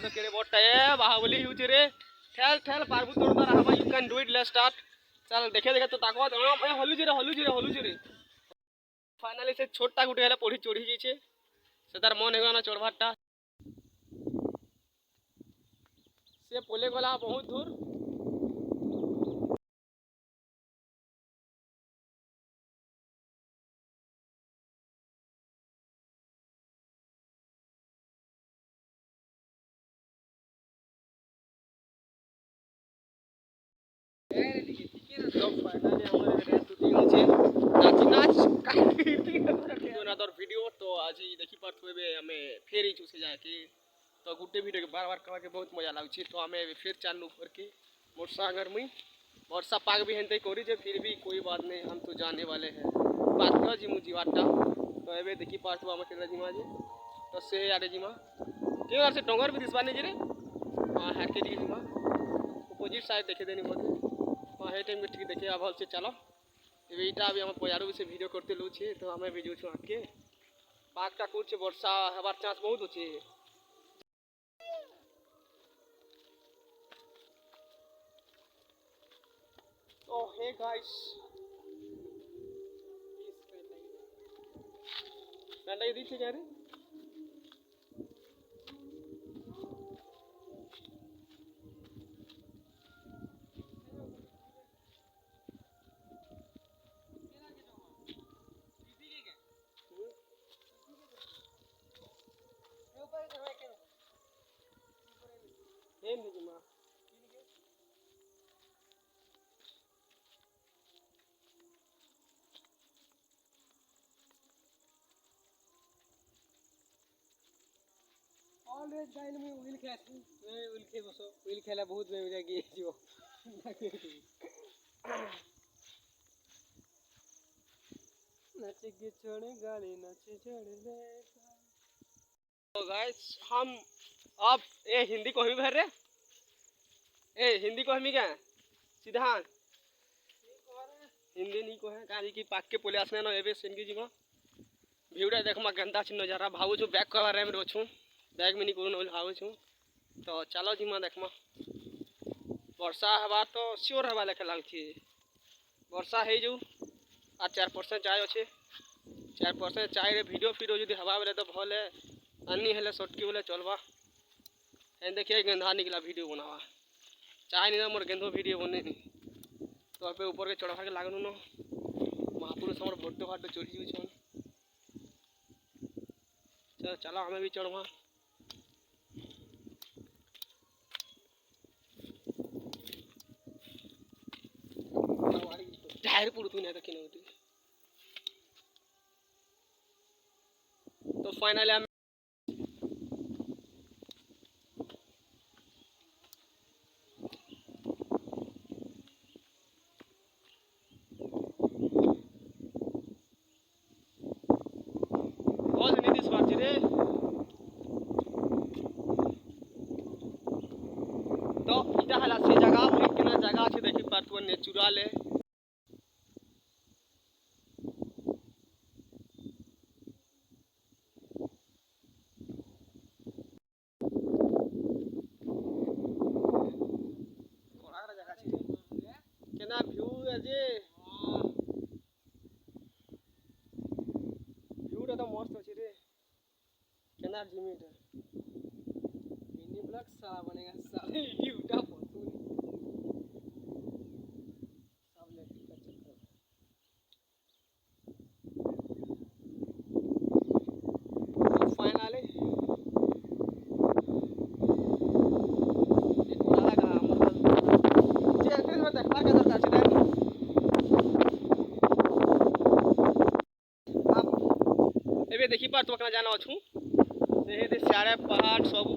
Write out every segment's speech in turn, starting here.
तो केरे बोटा ए बाहुबली हुचे रे ठेल ठेल पारबु तोड़ दर हवा you can do it let's start चल देखे देखे तो ताको ए हलुजी रे फाइनली से छोटा गुटे हेले पढ़ी चढ़ी जाइछे से तार मन हेगला चढ़वारटा से पोले गला बहुत दूर वीडियो तो आज देखी पारे आम फेर से जाके तो गुटे वीडियो के बार बार कहा के बहुत मजा लगे तो आम फिर चालू करके मोर सागर मुई वर्षा पाग भी हेनते करी फिर भी कोई बात नहीं हम तो जाने वाले हैं बात कर जीमु जीवाटा तो ए देखी पार्थ आम के जीमा जी तो से आरे जीमा क्यों से डोंगर भी दिसवा नहीं रे हाँ हाथ के जीमा अपोजिट साइड देखे देनी बोलते हाँ हे टाइम ठीक देखे भल से चलो यहाँ भी आम बजारू से वीडियो करते लुचे तो आम भी जाऊँ आगे पागटा कर वर्षा हबार चांस बहुत अच्छे तो हे गाइस नंदा दी थे जा रे ऑलवेज गाइल में व्हील खेलती व्हील खे बसो व्हील खेला बहुत में जाके जीव नाचे के छोड़े गाड़ी नाचे छोड़ दे तो गाइस हम अब ए हिंदी को भी भर रे ए हिंदी को हमी क्या सीधा हिंदी नहीं को है गाड़ी की पाक के पुलिस ने ना एबे सिनगी जीवा वीडियो देखमा गंदा छी नजारा भाऊ जो बैक कवर रे में रोछू बैग में नहीं करूँ भाव छूँ तो चलो जीमा देखमा वर्षा हवा तो श्योर हवा लेखे लगे वर्षा है जो आ 4% चाय अच्छे 4% चाय रे वीडियो फिर जो हवा बेले तो भल है अन्नी हेले सटकी बोले चलवा एन देखिए गेंधा निकला वीडियो बनावा चाय नहीं ना मोर गेंधो वीडियो बने नहीं तो अब ऊपर के चढ़ा के लागनू न महापुरुष हमारे बड्डे घाट चढ़ी जाऊँ चलो चलो हमें भी चढ़वा जाहिर पुरतू नहीं देखी नहीं तो फाइनली हम बहुत नीति स्वार्थ रे तो इटा हला से जगह केना जगह छै देखि पार्थ नेचुरल है केना व्यू है जे व्यू तो मस्त अछि रे केना लिमिट है मिनी ब्लॉग साला बनेगा साला ये उठा फोटो सब लेके कर चक्कर तो फाइनली देखी पार तो जाना अच्छू सारे पहाड़ सब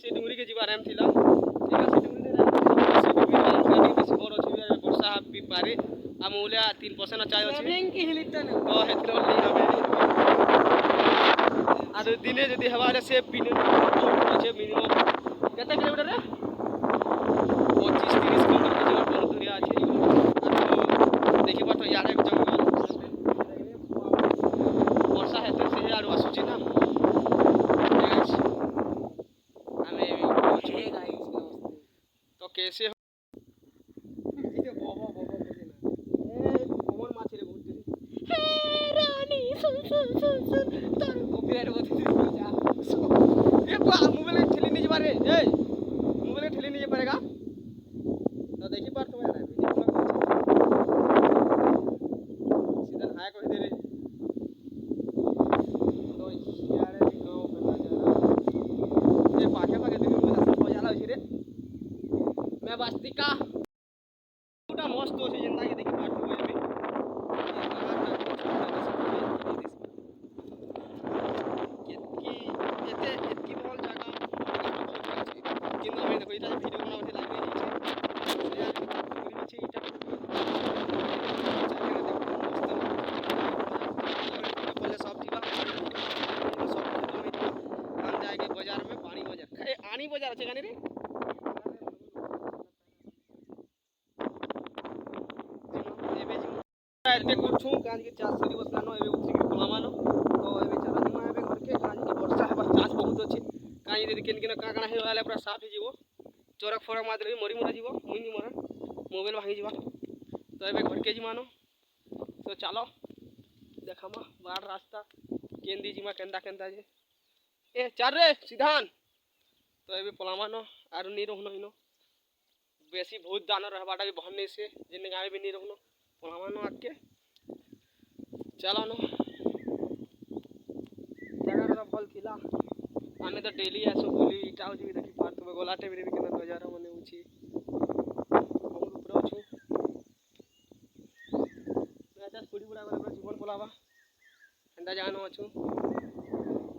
डूंगरी के जीवा रैम थिला पारे आम 3% चाय अच्छे तो हेतु आरो दिने जदि हवा से पिने अच्छे मिनिमम केते किलोमीटर रे 25-30 किलोमीटर के जगह बहुत दूरिया अछि आरो देखि बात यार एक जंगल वर्षा हेते से आरो आसुची ना हमें तो कैसे वास्तिका पूरा मस्त हो से जनता के देखि पार्थ हुए एतकी एते एतकी बॉल जगह किंतु हमें देखो इटा वीडियो बनावते लागे छै इटा बोले सब जीवा सब हम जाएंगे बाजार में पानी बाजार अरे आनी बाजार আছে গানি রে एते करछु काज के चास सरी बसलानो एबे उठी के पलामानो तो एबे चला जमा एबे घर के काज के वर्षा हेबा चास बहुत अछि काई यदि केन केन काकणा हे वाला पूरा साफ हे जीवो चोरक फोरक मादरे मरी मुरा जीवो मुई नि मरा मोबाइल भांगी जीवा तो एबे घर के जिमानो तो चलो देखामा बाड़ रास्ता केंदी जिमा केंदा केंदा जे ए चार रे सिधान तो एबे पलामानो आरु नि रहनो हिनो बेसी बहुत दाना रहबाटा भी भरने से जेने गावे भी नि रहनो पलामानो आके चलो नो जगह भल थिला आमे तो डेली आसो बोली इटा हो जी देखि पार तो गोलाटे भी केना बाजार मने उची बहुत ऊपर अछु मैच पुडी बुडा गले जीवन बोलावा ठंडा जानो अछु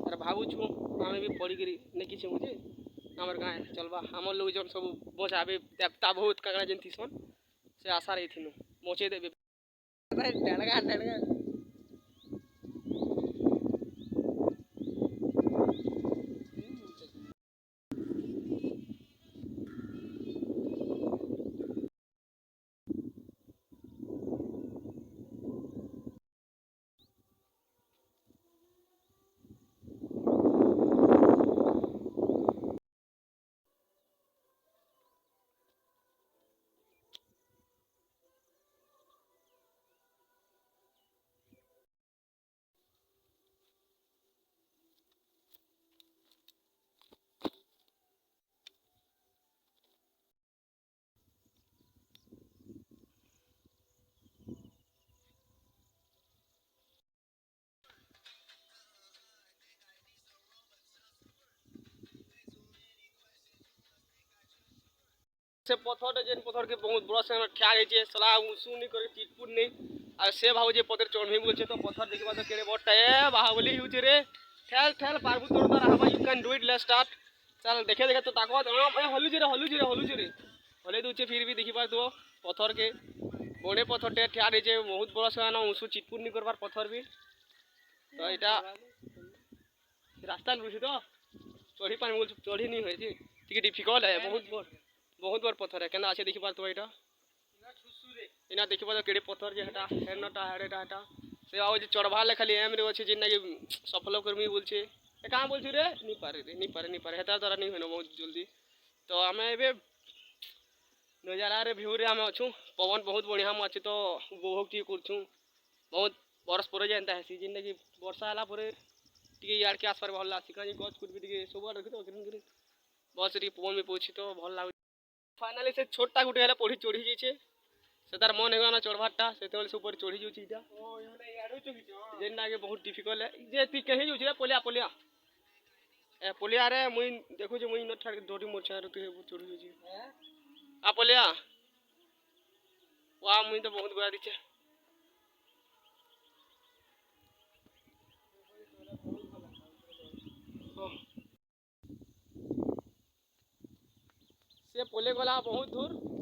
अरे भाबू छु आमे भी पड़ी गिरी ने किछ मुझे हमर गाय चलबा हमर लोग जन सब बचाबे देवता बहुत कागड़ा जंती सन से आशा रही थिनु मोचे देबे डलगा से पथर जेन पथर के बहुत बड़ा से ठा रही छे सला उसु नहीं करे चिटपुट नहीं आ से भाव जे पथर चढ़े बोल छे तो पथर देखबा तो केरे बट ए बाहुबली हुछ रे ठेल ठेल पारबु तोड़ दर हम you can do it let's start चल देखे देखे तो ताकत ए हलु जे रे हले दुचे फिर भी देखि पार दो पथर के बड़े पथर टे ठा रही छे बहुत बड़ा से ना उसु चिटपुट नहीं करबार पथर भी तो एटा रास्ता लुछि तो चढ़ी पानी बोल चढ़ी नहीं होय छी ठीक डिफिकल्ट है बहुत बार पत्थर है केना अच्छे देखि पार तो एटा इना देखि पार केड़े पत्थर जे हटा हेनटा हेडेटा हटा से आउ जे चढ़वा ले खाली एम रे अछि जे ना सफल कर्मी बोल छे ए कहां बोल छी रे नहीं पारे हेता द्वारा नहीं होनो बहुत जल्दी तो हमें एबे नजारा रे व्यू रे हम अछु पवन बहुत बढ़िया हम अछि तो उपभोग टी करछु बहुत बरस पर जेंता है सीजन कि वर्षा आला परे टिके यार के आसपास भल लासी काजी गछ कुट भी टिके सब रखि तो ग्रीन ग्रीन बस री पवन में पहुंची तो भल लाग फाइनली से छोटा गुटे हला पढ़ी चढ़ी जाइछे से तार मन हेगा ना चढ़वाटा से तोल से ऊपर चढ़ी जाउछि इटा ओ योने याडो चढ़ी छ जेना के बहुत डिफिकल्ट है जे ती कहि जाउछि रे पोलिया ए पोलिया रे मुई देखु जे मुई न ठार डोरी मोर छार तू चढ़ी जाउछि आ पोलिया वाह मुई तो बहुत गुआ दिछे से पोले गला बहुत दूर